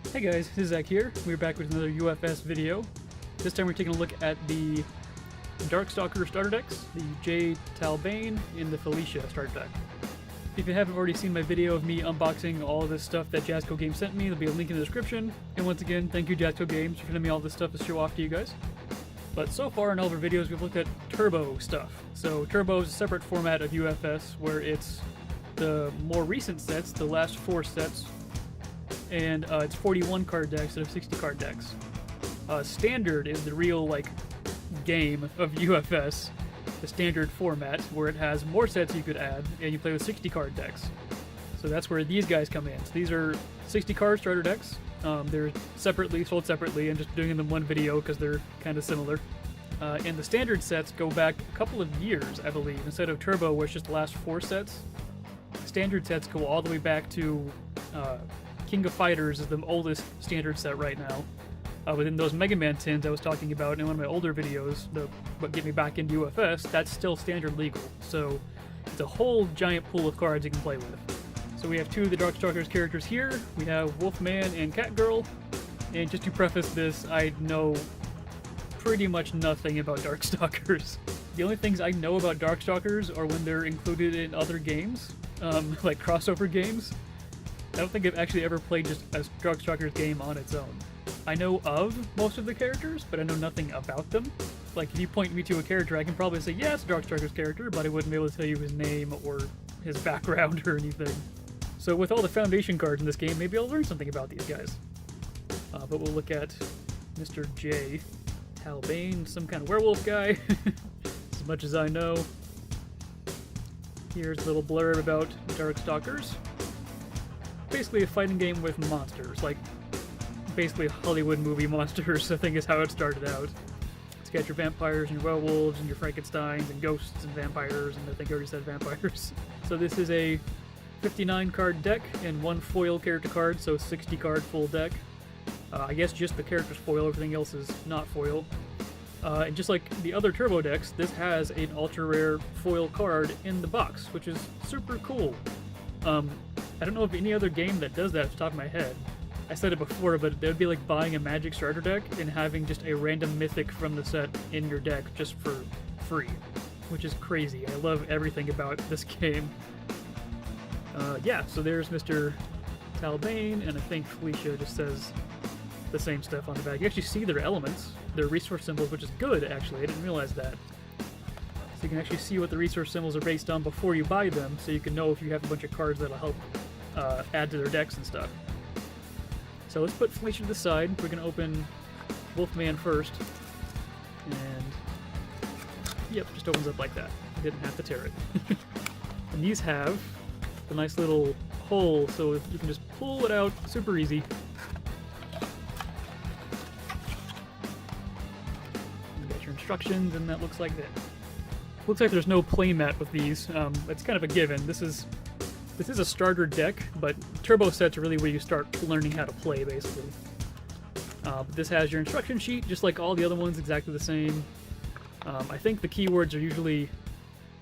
Hey guys, this is Zach here. We're back with another UFS video. This time we're taking a look at the Darkstalkers starter decks, the Talbain and the Felicia starter deck. If you haven't already seen my video of me unboxing all of this stuff that Jazzco Games sent me, there'll be a link in the description. And once again, thank you Jazzco Games for sending me all this stuff to show off to you guys. But so far in all of our videos, we've looked at Turbo stuff. So Turbo is a separate format of UFS where it's the more recent sets, the last 4 sets, and it's 41 card decks instead of 60 card decks. Standard is the real game of UFS, the standard format where it has more sets you could add, and you play with 60 card decks. So that's where these guys come in. So these are 60 card starter decks. They're sold separately, and just doing them in one video because they're kind of similar. And the standard sets go back a couple of years, I believe. Instead of Turbo, where it's just the last 4 sets, standard sets go all the way back to King of Fighters is the oldest standard set right now. Within those Mega Man tins I was talking about in one of my older videos, what get me back into UFS, that's still standard legal. So it's a whole giant pool of cards you can play with. So we have 2 of the Darkstalkers characters here. We have Wolfman and Catgirl. And just to preface this, I know pretty much nothing about Darkstalkers. The only things I know about Darkstalkers are when they're included in other games, like crossover games. I don't think I've actually ever played just a Darkstalkers game on its own. I know of most of the characters, but I know nothing about them. Like, if you point me to a character, I can probably say, yeah, it's a Darkstalkers character, but I wouldn't be able to tell you his name or his background or anything. So with all the Foundation cards in this game, maybe I'll learn something about these guys. But we'll look at Mr. J. Talbain, some kind of werewolf guy, as much as I know. Here's a little blurb about Darkstalkers. Basically a fighting game with monsters, like basically Hollywood movie monsters, I think is how it started out. It's got your vampires and your werewolves and your Frankensteins and ghosts and vampires, and I think I already said vampires. So this is a 59 card deck and 1 foil character card, so 60 card full deck. I guess just the character's foil, everything else is not foil. And just like the other Turbo decks, this has an ultra rare foil card in the box, which is super cool. I don't know of any other game that does that off the top of my head. I said it before, but it would be like buying a Magic starter deck and having just a random mythic from the set in your deck just for free, which is crazy. I love everything about this game. Yeah, so there's Mr. Talbain, and I think Felicia just says the same stuff on the back. You actually see their elements, their resource symbols, which is good, actually. I didn't realize that. So you can actually see what the resource symbols are based on before you buy them, so you can know if you have a bunch of cards that'll help add to their decks and stuff. So let's put Felicia to the side. We're going to open Wolfman first. And yep, just opens up like that. I didn't have to tear it. And these have a nice little hole, so you can just pull it out super easy. You got your instructions, and that looks like that. Looks like there's no playmat with these. It's kind of a given. This is a starter deck, but Turbo sets are really where you start learning how to play, basically. But this has your instruction sheet, just like all the other ones, exactly the same. I think the keywords are usually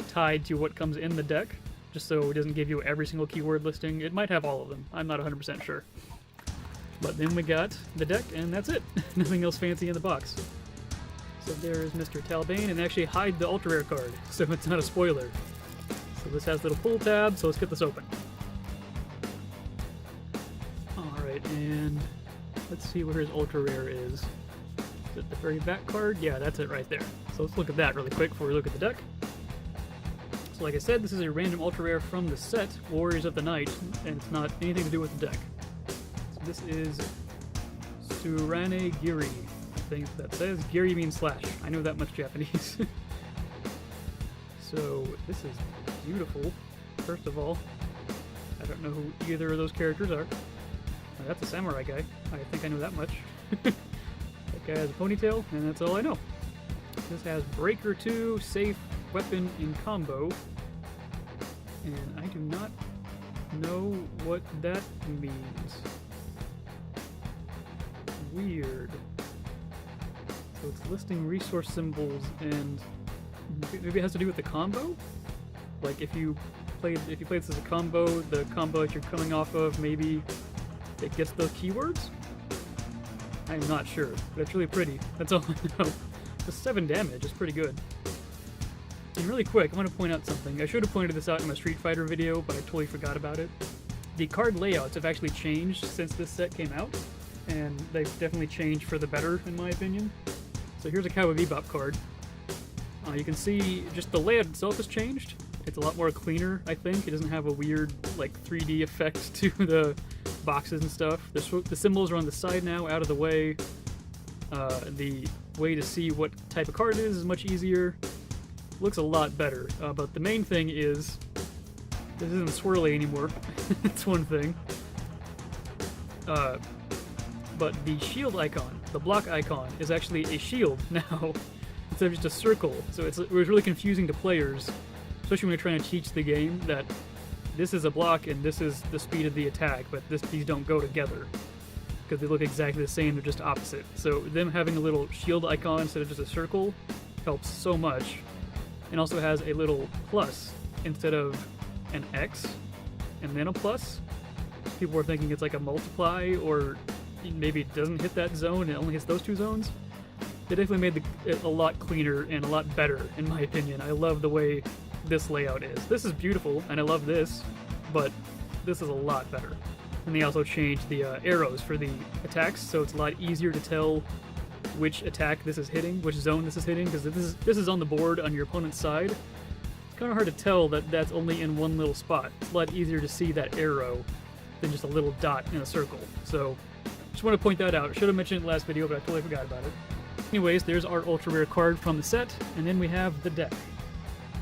tied to what comes in the deck, just so it doesn't give you every single keyword listing. It might have all of them. I'm not 100% sure. But then we got the deck, and that's it. Nothing else fancy in the box. So there's Mr. Talbain, and actually hide the ultra rare card, so it's not a spoiler. So this has a little pull tab, so let's get this open. Alright, and let's see where his ultra rare is. Is it the very back card? Yeah, that's it right there. So let's look at that really quick before we look at the deck. So like I said, this is a random ultra rare from the set, Warriors of the Night, and it's not anything to do with the deck. So this is Surane Giri. I think that says. Giri means slash. I know that much Japanese. So this is beautiful, first of all. I don't know who either of those characters are. That's a samurai guy. I think I know that much. That guy has a ponytail, and that's all I know. This has Breaker 2, Safe, Weapon, and Combo. And I do not know what that means. Weird. So it's listing resource symbols, and maybe it has to do with the combo? Like if you play this as a combo, the combo that you're coming off of maybe it gets the keywords? I'm not sure, but it's really pretty. That's all I know. The 7 damage is pretty good. And really quick, I want to point out something. I should have pointed this out in my Street Fighter video, but I totally forgot about it. The card layouts have actually changed since this set came out, and they've definitely changed for the better, in my opinion. So here's a Cowboy Bebop card. You can see just the layout itself has changed. It's a lot more cleaner, I think. It doesn't have a weird, like, 3D effect to the boxes and stuff. The symbols are on the side now, out of the way. The way to see what type of card it is much easier. Looks a lot better. But the main thing is, this isn't swirly anymore. It's one thing. But the shield icon, the block icon, is actually a shield now, instead of just a circle. So it was really confusing to players, especially when you're trying to teach the game that this is a block and this is the speed of the attack, but these don't go together, because they look exactly the same, they're just opposite. So them having a little shield icon instead of just a circle helps so much, and also has a little plus instead of an X and then a plus. People were thinking it's like a multiply, or maybe it doesn't hit that zone, it only hits those 2 zones. They definitely made it a lot cleaner and a lot better, in my opinion. I love the way this layout is. This is beautiful, and I love this, but this is a lot better. And they also changed the arrows for the attacks, so it's a lot easier to tell which attack this is hitting, which zone this is hitting, because this is on the board on your opponent's side. It's kind of hard to tell that that's only in one little spot. It's a lot easier to see that arrow than just a little dot in a circle. So just want to point that out. I should have mentioned it in the last video, but I totally forgot about it. Anyways, there's our ultra rare card from the set, and then we have the deck.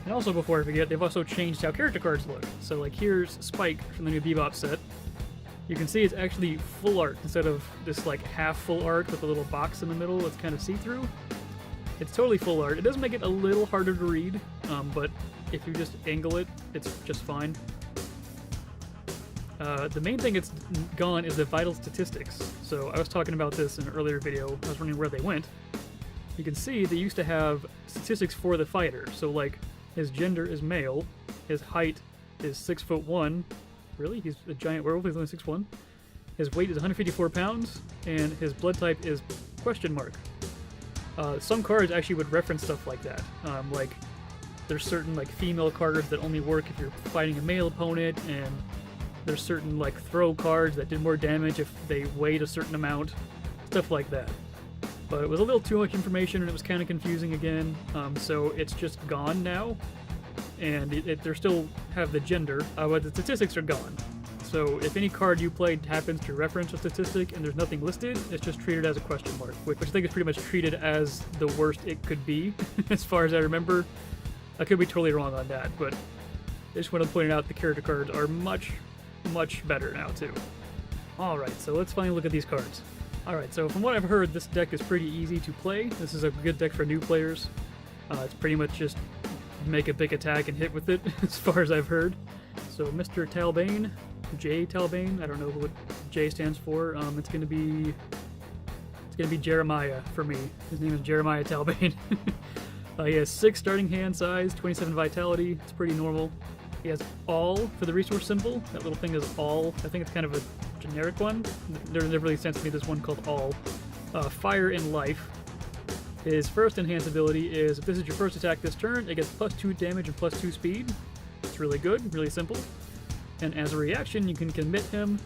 And also, before I forget, they've also changed how character cards look. So like here's Spike from the new Bebop set. You can see it's actually full art instead of this like half full art with a little box in the middle that's kind of see-through. It's totally full art. It does make it a little harder to read, but if you just angle it, it's just fine. The main thing that's gone is the vital statistics. So I was talking about this in an earlier video. I was wondering where they went. You can see they used to have statistics for the fighter. So like his gender is male, his height is 6'1". Really? He's a giant werewolf, he's only 6'1". His weight is 154 pounds, and his blood type is question mark. Some cards actually would reference stuff like that. Like there's certain like female cards that only work if you're fighting a male opponent, and there's certain like throw cards that did more damage if they weighed a certain amount, stuff like that. But it was a little too much information, and it was kind of confusing again, so it's just gone now. And they still have the gender, but the statistics are gone. So if any card you played happens to reference a statistic and there's nothing listed, it's just treated as a question mark, which I think is pretty much treated as the worst it could be, as far as I remember. I could be totally wrong on that, but I just want to point out the character cards are much, much better now too. Alright, so let's finally look at these cards. Alright, so from what I've heard, this deck is pretty easy to play. This is a good deck for new players. It's pretty much just make a big attack and hit with it, as far as I've heard. So Mr. Talbain, J. Talbain, I don't know what J stands for. It's gonna be Jeremiah for me. His name is Jeremiah Talbain. He has 6 starting hand size, 27 vitality. It's pretty normal. He has all for the resource symbol. That little thing is all. I think it's kind of a generic one. There never really sense to me this one called all. Fire and life. His first enhanced ability is, if this is your first attack this turn, it gets +2 damage and +2 speed. It's really good, really simple. And as a reaction, you can commit him.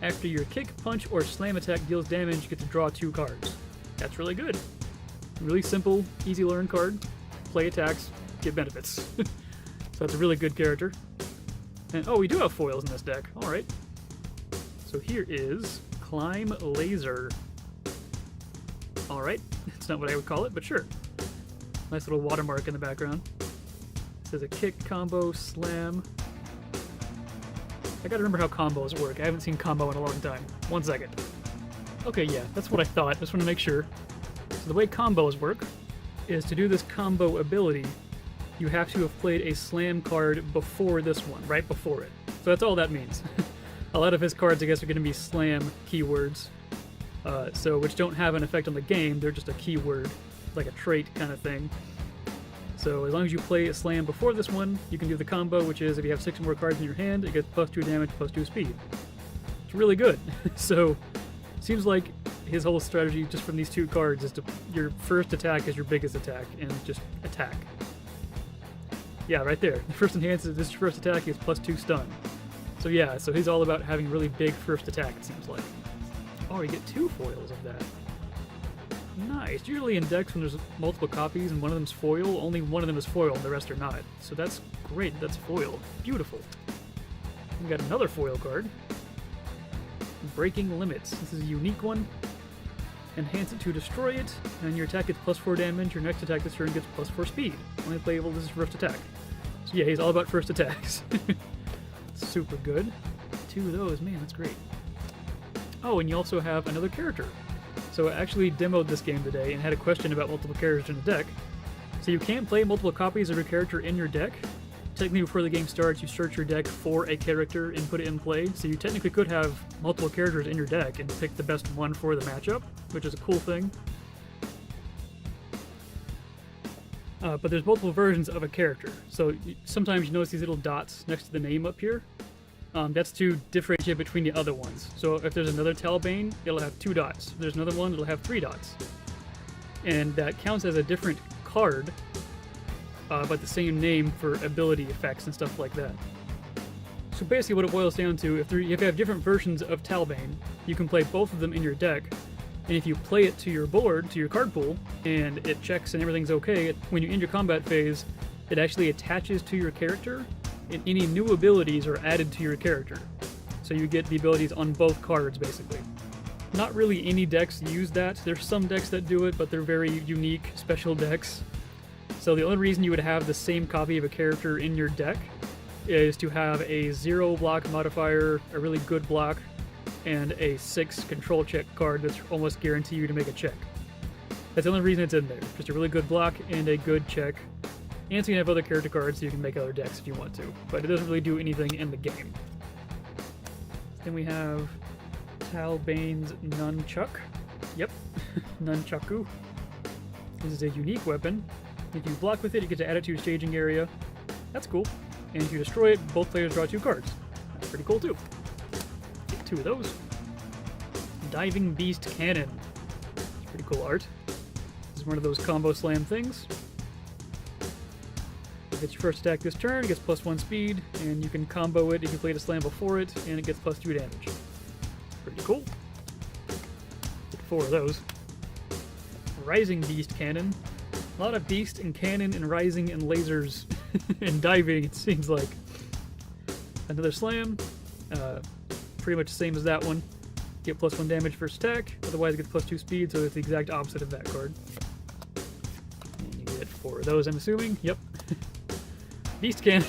After your kick, punch, or slam attack deals damage, you get to draw 2 cards. That's really good. Really simple, easy to learn card. Play attacks, get benefits. So that's a really good character. And oh, we do have foils in this deck. Alright. So here is Climb Laser. Alright. It's not what I would call it, but sure. Nice little watermark in the background. It says a kick, combo, slam. I gotta remember how combos work. I haven't seen combo in a long time. 1 second. Okay, yeah, that's what I thought. Just want to make sure. So the way combos work is, to do this combo ability, you have to have played a slam card before this one, right before it. So that's all that means. A lot of his cards, I guess, are going to be slam keywords, which don't have an effect on the game. They're just a keyword, like a trait kind of thing. So as long as you play a slam before this one, you can do the combo, which is if you have 6 more cards in your hand, it gets +2 damage, +2 speed. It's really good. So, seems like his whole strategy just from these 2 cards is to your first attack is your biggest attack and just attack. Yeah, right there. The first enhance is this first attack is +2 stun. So yeah, so he's all about having really big first attack, it seems like. Oh, you get 2 foils of that. Nice. Usually in decks when there's multiple copies and one of them's foil, only one of them is foil and the rest are not. So that's great. That's foil. Beautiful. We got another foil card. Breaking Limits. This is a unique one. Enhance it to destroy it, and your attack gets +4 damage. Your next attack this turn gets +4 speed. Only playable, this is first attack. So yeah, he's all about first attacks. Super good. 2 of those, man, that's great. Oh, and you also have another character. So I actually demoed this game today and had a question about multiple characters in the deck. So you can't play multiple copies of your character in your deck. Technically, before the game starts, you search your deck for a character and put it in play. So you technically could have multiple characters in your deck and pick the best one for the matchup, which is a cool thing. But there's multiple versions of a character. So sometimes you notice these little dots next to the name up here. That's to differentiate between the other ones. So if there's another Talbain, it'll have 2 dots. If there's another one, it'll have 3 dots. And that counts as a different card, but the same name for ability effects and stuff like that. So basically what it boils down to, if you have different versions of Talbain, you can play both of them in your deck, and if you play it to your board, to your card pool, and it checks and everything's okay, when you end your combat phase, it actually attaches to your character, and any new abilities are added to your character. So you get the abilities on both cards, basically. Not really any decks use that. There's some decks that do it, but they're very unique, special decks. So the only reason you would have the same copy of a character in your deck is to have a 0 block modifier, a really good block, and a 6 control check card that's almost guarantee you to make a check. That's the only reason it's in there. Just a really good block and a good check. And so you can have other character cards so you can make other decks if you want to. But it doesn't really do anything in the game. Then we have Talbain's Nunchuck. Yep, Nunchaku. This is a unique weapon. If you block with it, you get to add it to your staging area. That's cool. And if you destroy it, both players draw 2 cards. That's pretty cool too. Get 2 of those. Diving Beast Cannon. It's pretty cool art. This is one of those combo slam things. It gets your first attack this turn, it gets +1 speed, and you can combo it if you played a slam before it, and it gets +2 damage. Pretty cool. Get 4 of those. Rising Beast Cannon. A lot of beast and cannon and rising and lasers and diving, it seems like. Another slam. Pretty much the same as that one. Get +1 damage first attack, otherwise it gets +2 speed, so it's the exact opposite of that card. And you get 4 of those, I'm assuming. Yep. Beast Cannon.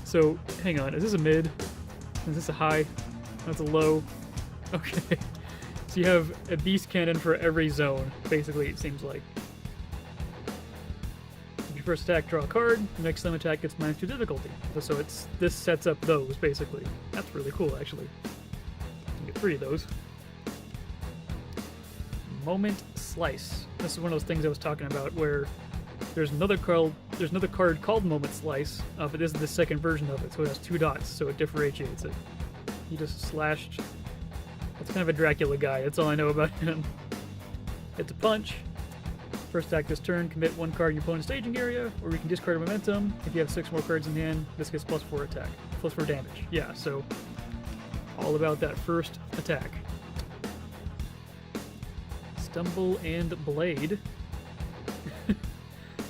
So, hang on, is this a mid? Is this a high? That's a low. Okay. So you have a Beast Cannon for every zone, basically, it seems like. If your first attack, draw a card. The next slam attack gets -2 difficulty. So this sets up those, basically. That's really cool, actually. You get 3 of those. Moment Slice. This is one of those things I was talking about where there's another card called Moment Slice, but this is the second version of it, so it has 2 dots, so it differentiates it. He just slashed. That's kind of a Dracula guy, that's all I know about him. Hits a punch. First attack this turn, commit 1 card in your opponent's staging area, or you can discard a momentum. If you have 6 more cards in hand, this gets +4 attack. +4 damage. Yeah, so all about that first attack. Stumble and Blade.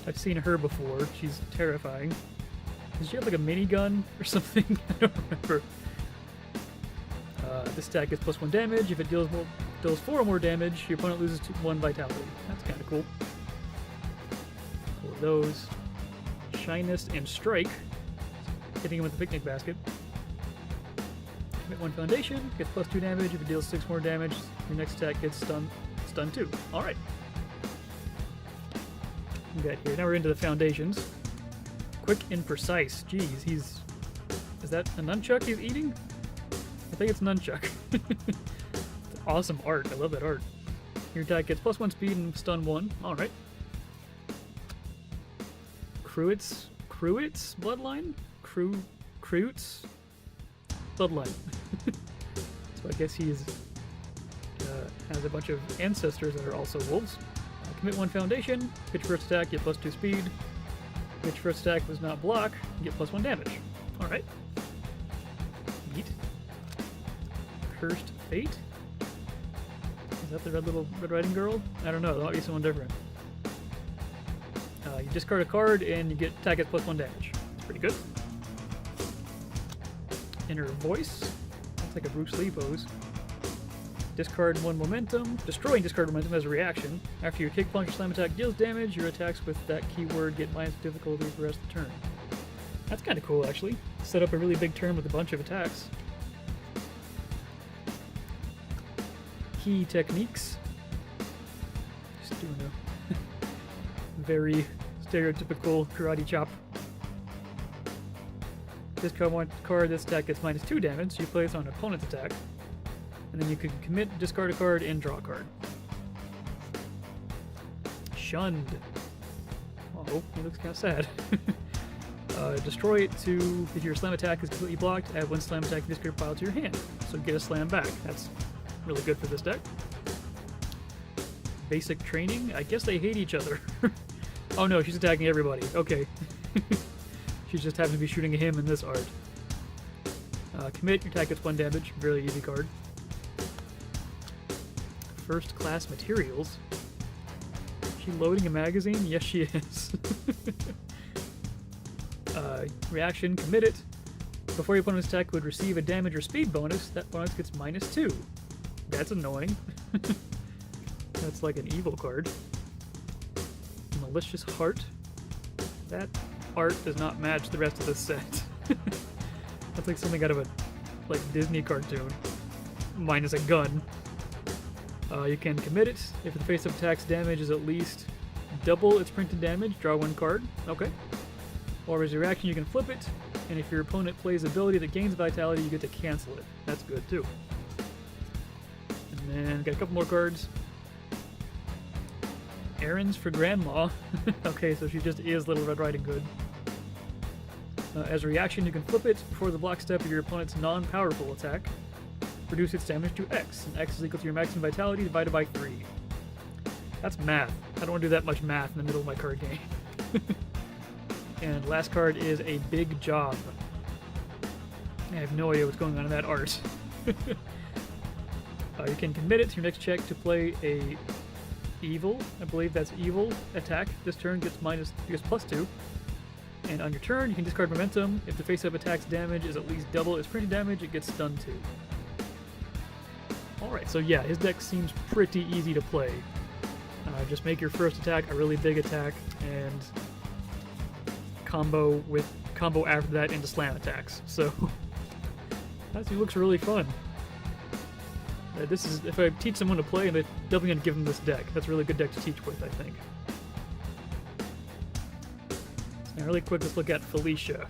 I've seen her before. She's terrifying. Does she have like a minigun or something? I don't remember. This attack gets +1 damage. If it deals 4 or more damage, your opponent loses 1 vitality. That's kind of cool. Pull those. Shyness and Strike. Hitting him with the picnic basket. Commit 1 foundation. Gets +2 damage. If it deals 6 more damage, your next attack gets stun 2. Alright. We got here. Now we're into the foundations. Quick and Precise. Jeez, he's... Is that a nunchuck he's eating? I think it's nunchuck. It's awesome art. I love that art. Your attack gets +1 speed and stun 1. Alright. Cruit's Bloodline? Cruit's Bloodline. So I guess he's has a bunch of ancestors that are also wolves. Commit 1 foundation, pitch first attack, get +2 speed. Pitch first attack was not block, get +1 damage. Alright. Neat. Cursed Fate? Is that the Red Riding Girl? I don't know, that might be someone different. You discard a card and you get attack at +1 damage. It's pretty good. Inner Voice. That's like a Bruce Lee pose. Discard 1 momentum. Destroying discard momentum as a reaction. After your kick, punch, or slam attack deals damage, your attacks with that keyword get minus difficulty for the rest of the turn. That's kind of cool, actually. Set up a really big turn with a bunch of attacks. Key techniques. Just doing a very stereotypical karate chop. Discard 1 card, this attack gets -2 damage, so you place on an opponent's attack. And then you can commit, discard a card, and draw a card. Shunned. Oh, he looks kind of sad. Destroy it to, if your slam attack is completely blocked, add 1 slam attack discard pile to your hand. So get a slam back. That's really good for this deck. Basic training? I guess they hate each other. Oh no, she's attacking everybody. Okay. She's just happens to be shooting at him in this art. Commit, your attack gets 1 damage. Really easy card. First class materials. Is she loading a magazine? Yes, she is. Reaction, commit it. Before your opponent's attack would receive a damage or speed bonus, that bonus gets -2. That's annoying. That's like an evil card. Malicious Heart. That art does not match the rest of the set. That's like something out of a Disney cartoon. Minus a gun. You can commit it. If the face-up attack's damage is at least double its printed damage, draw 1 card. Okay. Or as your reaction, you can flip it, and if your opponent plays an ability that gains vitality, you get to cancel it. That's good too. And then got a couple more cards. Errands for Grandma. Okay, so she just is Little Red Riding Hood. As a reaction, you can flip it before the block step of your opponent's non-powerful attack. Reduce its damage to X, and X is equal to your maximum vitality divided by 3. That's math. I don't want to do that much math in the middle of my card game. And last card is a Big Job. I have no idea what's going on in that art. You can commit it to your next check to play a Evil. I believe that's Evil attack. This turn gets +2. And on your turn, you can discard momentum. If the face-up attack's damage is at least double its printed damage, it gets stunned too. Alright, so yeah, his deck seems pretty easy to play. Just make your first attack a really big attack, and combo after that into slam attacks. So that looks really fun. This is, if I teach someone to play, they're definitely going to give them this deck. That's a really good deck to teach with, I think. Now, really quick, let's look at Felicia.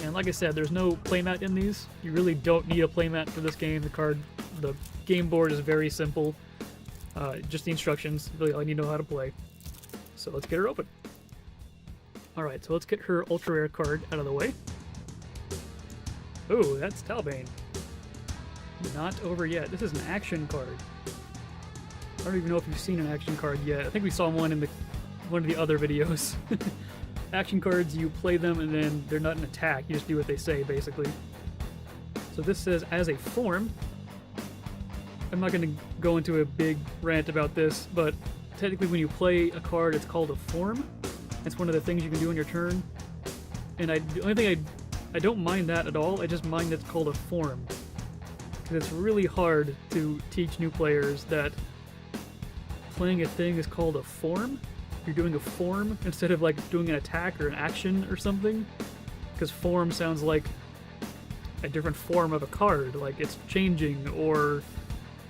And like I said, there's no playmat in these. You really don't need a playmat for this game. The game board is very simple. Just the instructions, really all you need to know how to play. So let's get her open. Alright, so let's get her ultra rare card out of the way. Oh, that's Talbain. Not over yet. This is an action card. I don't even know if you've seen an action card yet. I think we saw one in one of the other videos. Action cards, you play them and then they're not an attack. You just do what they say, basically. So this says, as a form, I'm not going to go into a big rant about this, but technically when you play a card, it's called a form. It's one of the things you can do on your turn. And the only thing I don't mind that at all. I just mind that it's called a form. Because it's really hard to teach new players that playing a thing is called a form. You're doing a form instead of like doing an attack or an action or something. Because form sounds like a different form of a card. Like it's changing, or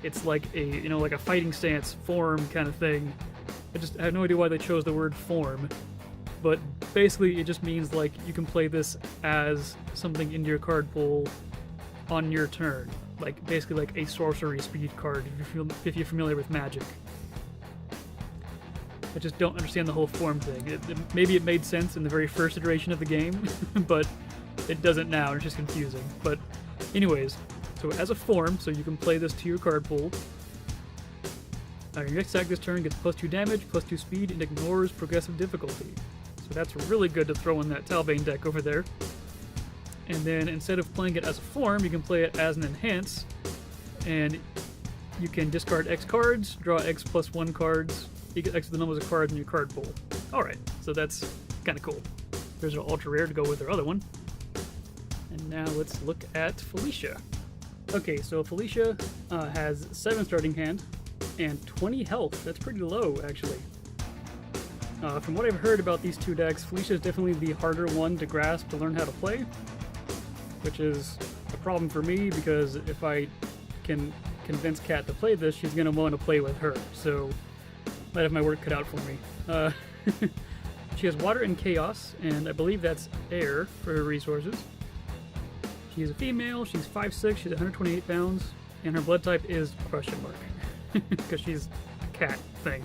it's like a, like a fighting stance form kind of thing. I have no idea why they chose the word form. But basically it just means like you can play this as something into your card pool on your turn. Like basically like a sorcery speed card if you're familiar with Magic. I just don't understand the whole form thing. Maybe it made sense in the very first iteration of the game, but it doesn't now, it's just confusing. But anyways, so as a form, so you can play this to your card pool. Your next attack this turn gets +2 damage, +2 speed, and ignores progressive difficulty. So that's really good to throw in that Talbain deck over there. And then instead of playing it as a form, you can play it as an enhance. And you can discard X cards, draw X +1 cards, you get X of the numbers of cards in your card pool. Alright, so that's kind of cool. There's an ultra rare to go with their other one. And now let's look at Felicia. Okay, so Felicia has 7 starting hand and 20 health. That's pretty low, actually. From what I've heard about these two decks, Felicia is definitely the harder one to grasp to learn how to play, which is a problem for me because if I can convince Kat to play this, she's going to want to play with her, so might have my work cut out for me. She has water and chaos, and I believe that's air for her resources. She's a female, she's 5'6", she's 128 pounds, and her blood type is question mark, because she's a cat thing.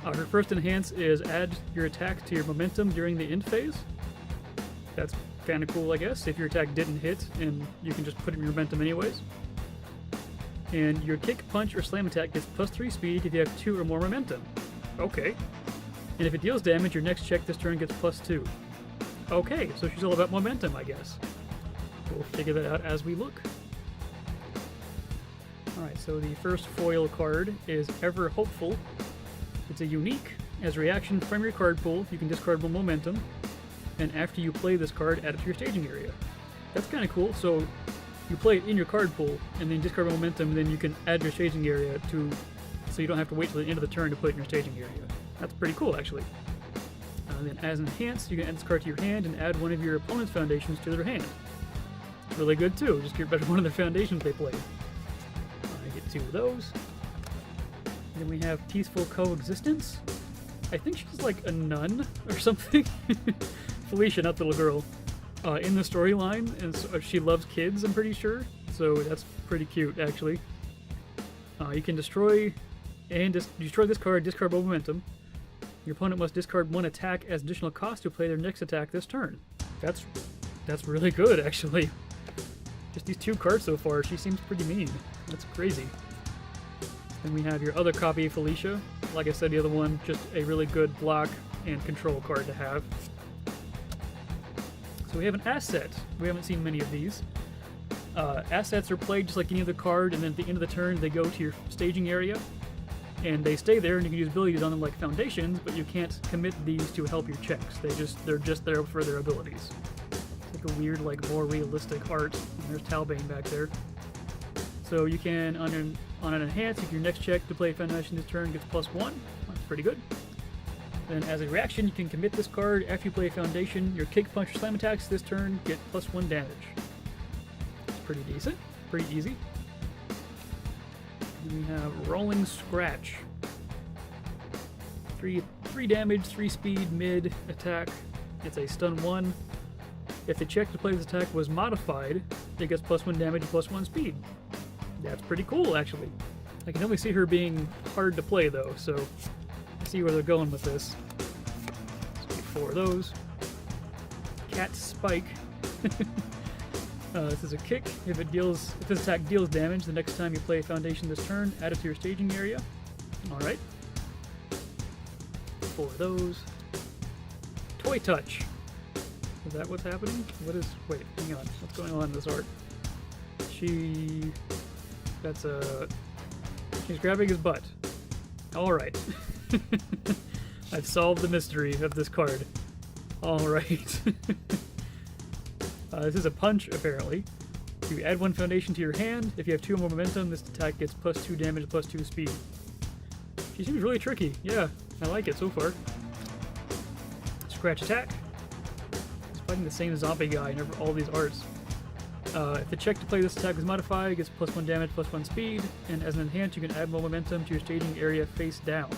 Her first enhance is add your attack to your momentum during the end phase. That's kind of cool, I guess, if your attack didn't hit, and you can just put it in your momentum anyways. And your kick, punch, or slam attack gets +3 speed if you have 2 or more momentum. Okay. And if it deals damage, your next check this turn gets +2. Okay, so she's all about momentum, I guess. We'll figure that out as we look. Alright, so the first foil card is Ever Hopeful. It's a unique. As a reaction from your card pool, you can discard one momentum, and after you play this card, add it to your staging area. That's kind of cool. So you play it in your card pool, and then discard momentum, and then you can add your staging area to, so you don't have to wait till the end of the turn to put it in your staging area. That's pretty cool, actually. Then as enhanced, you can add this card to your hand and add one of your opponent's foundations to their hand. It's really good too, just get rid of one of the foundations they played. I get 2 of those. Then we have Peaceful Coexistence. I think she's like a nun or something. Felicia, not the little girl. In the storyline, and so she loves kids, I'm pretty sure. So that's pretty cute, actually. You can destroy this card, discard momentum. Your opponent must discard 1 attack as additional cost to play their next attack this turn. That's really good, actually. Just these 2 cards so far, she seems pretty mean. That's crazy. Then we have your other copy, Felicia. Like I said, the other one, just a really good block and control card to have. So we have an asset. We haven't seen many of these. Assets are played just like any other card, and then at the end of the turn, they go to your staging area. And they stay there, and you can use abilities on them like foundations, but you can't commit these to help your checks. They're just there for their abilities. It's like a weird, like more realistic art. And there's Talbain back there. So you can on an enhance, if your next check to play a foundation this turn gets +1. That's pretty good. Then as a reaction, you can commit this card after you play a foundation. Your kick, punch, or slam attacks this turn get +1 damage. It's pretty decent, pretty easy. Then we have Rolling Scratch. 3 damage, 3 speed, mid, attack. It's a stun 1. If the check to play this attack was modified, it gets +1 damage, +1 speed. That's pretty cool, actually. I can only see her being hard to play, though, so let's see where they're going with this. Let's get 4 of those. Cat Spike. This is a kick. If this attack deals damage, the next time you play a foundation this turn, add it to your staging area. Alright. 4 of those. Toy Touch. Is that what's happening? Wait, hang on. What's going on in this art? She's grabbing his butt. Alright. I've solved the mystery of this card. Alright. This is a punch, apparently. You add 1 foundation to your hand. If you have 2 or more momentum, this attack gets +2 damage, +2 speed. She seems really tricky. Yeah, I like it so far. Scratch attack. It's fighting the same zombie guy in all these arts. If the check to play this attack is modified, it gets +1 damage, +1 speed, and as an enhance, you can add more momentum to your staging area face down.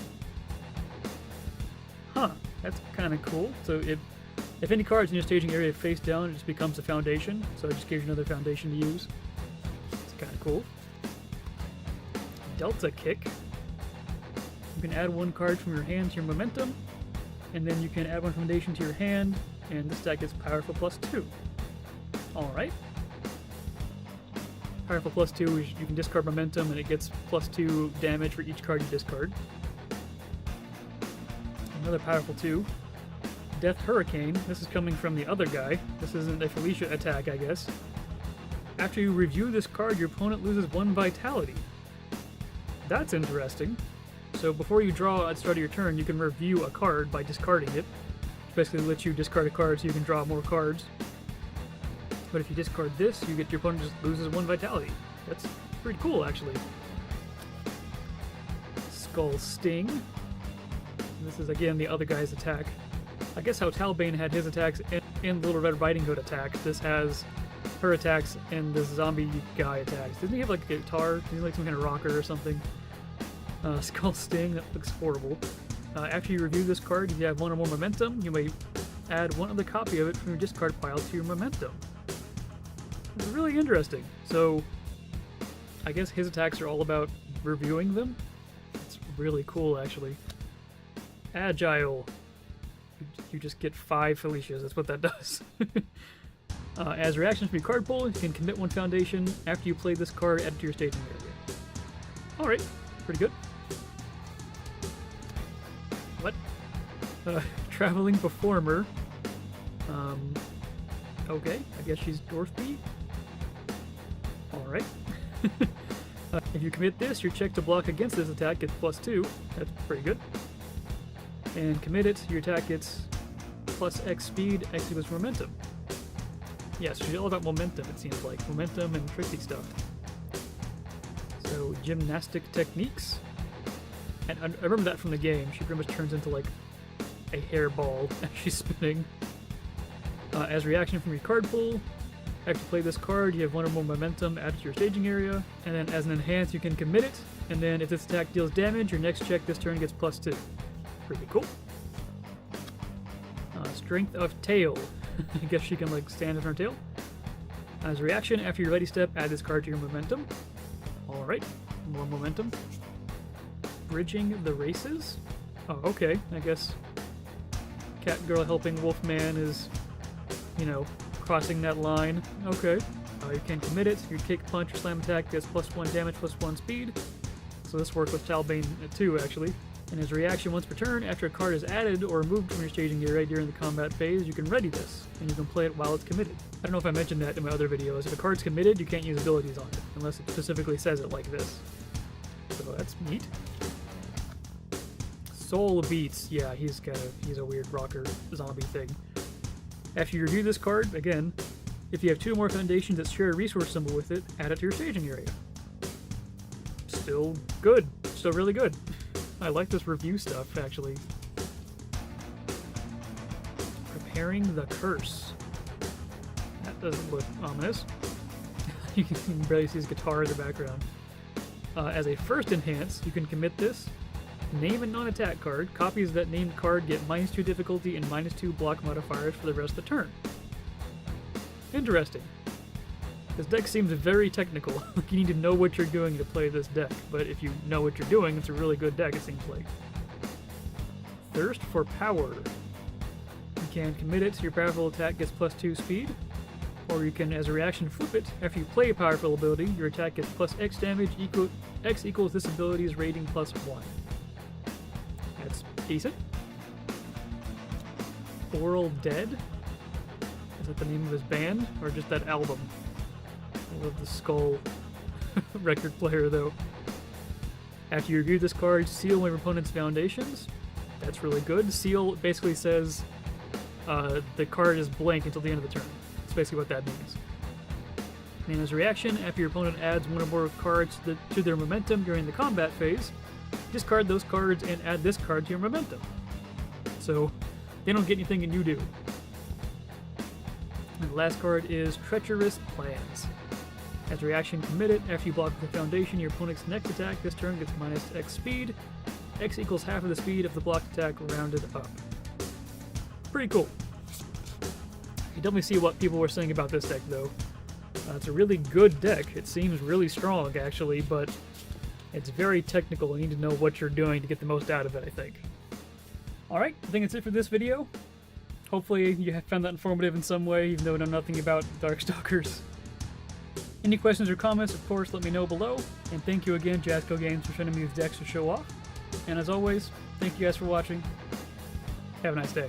Huh, that's kind of cool. So if any cards in your staging area face down, it just becomes a foundation, so it just gives you another foundation to use. It's kind of cool. Delta Kick. You can add 1 card from your hand to your momentum, and then you can add 1 foundation to your hand, and this attack gets powerful +2. Alright. Powerful +2 is you can discard momentum and it gets +2 damage for each card you discard. Another powerful 2. Death Hurricane. This is coming from the other guy. This isn't a Felicia attack, I guess. After you review this card, your opponent loses 1 vitality. That's interesting. So before you draw at the start of your turn, you can review a card by discarding it. Which basically lets you discard a card so you can draw more cards. But if you discard this, your opponent just loses 1 vitality. That's pretty cool, actually. Skull Sting. This is again the other guy's attack. I guess how Talbain had his attacks and Little Red Riding Hood attacks. This has her attacks and this zombie guy attacks. Doesn't he have like a guitar? He's like some kind of rocker or something. Skull Sting, that looks horrible. After you review this card, if you have 1 or more momentum, you may add 1 other copy of it from your discard pile to your momentum. It's really interesting. So, I guess his attacks are all about reviewing them. It's really cool, actually. Agile. You just get 5 Felicias, that's what that does. As reactions from your card pool, you can commit 1 foundation. After you play this card, add it to your staging area. Alright, pretty good. What? Traveling Performer. Okay, I guess she's Dorothy. Alright. If you commit this, your check to block against this attack gets +2. That's pretty good. And commit it, your attack gets +X speed, X equals momentum. Yeah, so she's all about momentum, it seems like. Momentum and tricky stuff. So, gymnastic techniques. And I remember that from the game. She pretty much turns into like a hairball as she's spinning. As reaction from your card pool, after you play this card, you have 1 or more momentum added to your staging area. And then as an enhance, you can commit it. And then if this attack deals damage, your next check this turn gets +2. Pretty cool. Strength of Tail. I guess she can like stand on her tail. As a reaction, after your ready step, add this card to your momentum. Alright, more momentum. Bridging the races? Oh, okay, I guess Cat Girl helping Wolfman is, you know, crossing that line. Okay. You can commit it. Your kick, punch, or slam attack gets +1 damage, +1 speed. So this worked with Talbain too, actually. And as a reaction once per turn, after a card is added or removed from your staging area during the combat phase, you can ready this, and you can play it while it's committed. I don't know if I mentioned that in my other videos. If a card's committed, you can't use abilities on it, unless it specifically says it like this. So that's neat. Soul Beats. Yeah, he's a weird rocker zombie thing. After you review this card, again, if you have 2 or more foundations that share a resource symbol with it, add it to your staging area. Still good. Still really good. I like this review stuff, actually. Preparing the Curse. That doesn't look ominous. You can barely see his guitar in the background. As a first enhance, you can commit this. Name a non-attack card. Copies of that named card get -2 difficulty and -2 block modifiers for the rest of the turn. Interesting. This deck seems very technical. Like you need to know what you're doing to play this deck, but if you know what you're doing, it's a really good deck, it seems like. Thirst for Power. You can commit it, your powerful attack gets +2 speed, or you can, as a reaction, flip it. After you play a powerful ability, your attack gets +X damage, X equals this ability's rating +1. That's decent. Oral Dead? Is that the name of his band, or just that album? I love the skull record player, though. After you review this card, seal one of your opponent's foundations. That's really good. Seal basically says the card is blank until the end of the turn. That's basically what that means. And as a reaction, after your opponent adds 1 or more cards to their momentum during the combat phase, discard those cards and add this card to your momentum. So they don't get anything and you do. And the last card is Treacherous Plans. As a reaction, commit it. After you block the foundation, your opponent's next attack this turn gets -X speed. X equals half of the speed of the blocked attack rounded up. Pretty cool. You definitely see what people were saying about this deck, though. It's a really good deck. It seems really strong, actually, but it's very technical. You need to know what you're doing to get the most out of it, I think. Alright, I think that's it for this video. Hopefully you have found that informative in some way, even though I know nothing about Darkstalkers. Any questions or comments, of course, let me know below. And thank you again, Jasco Games, for sending me these decks to show off. And as always, thank you guys for watching. Have a nice day.